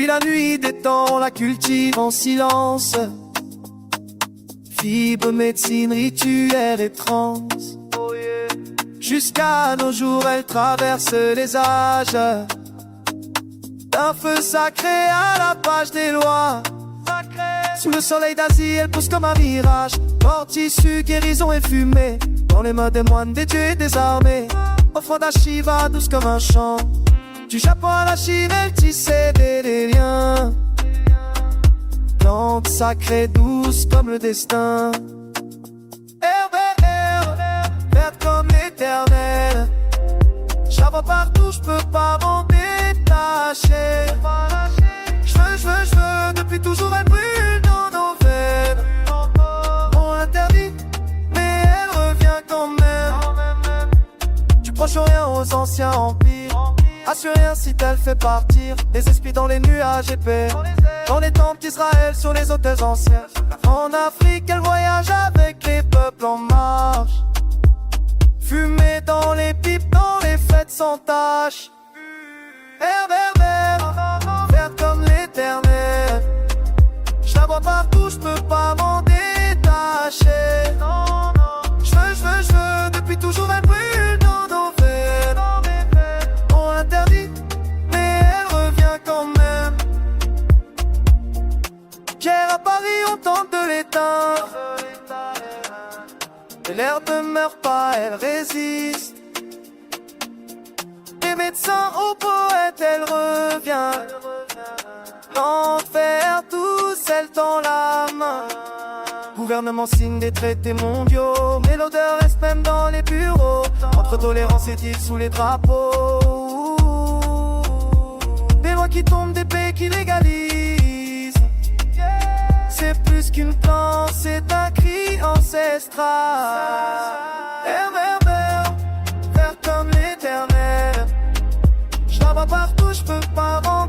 Puis la nuit des temps la cultive en silence. Fibre, médecine, rituel et transe. Jusqu'à nos jours elle traverse les âges. D'un feu sacré à la page des lois. Sous le soleil d'Asie elle pousse comme un mirage. Hors tissu, guérison et fumée. Dans les mains des moines, des dieux et des armées. Offrande à Shiva, douce comme un chant. Du Japon à la Chine, elle tissait des liens. Plante sacrée, douce comme le destin. Herbe, verte comme l'éternel. J'avance partout, j'peux pas m'en détacher. J'veux, depuis toujours elle brûle dans nos veines. On l'interdit, mais elle revient quand même. Du Proche-Orient aux anciens empires. Assyrien si elle fait partir les esprits dans les nuages épais. Dans les temples d'Israël, sur les autels anciens. En Afrique, elle voyage avec les peuples en marche. Fumée dans les pipes, dans les fêtes sans tâche. Verte comme l'éternel. J'la vois partout, j'peux pas m'en détacher. J'veux, depuis toujours elle brûle dans nos veines. On l'interdit, mais elle revient quand même. Pierre à Paris, on tente de l'éteindre. Et l'air ne meurt pas, elle résiste. Les médecins aux poètes, elle revient. L'enfer, tous, elle tend la main. Gouvernement signe des traités mondiaux, mais l'odeur reste même dans les bureaux. Entre tolérance et deal sous les drapeaux. Des lois qui tombent, des pays qui légalisent. C'est plus qu'une plante, c'est un cri ancestral. Vert comme l'éternel. J'la vois partout, j'peux pas m'en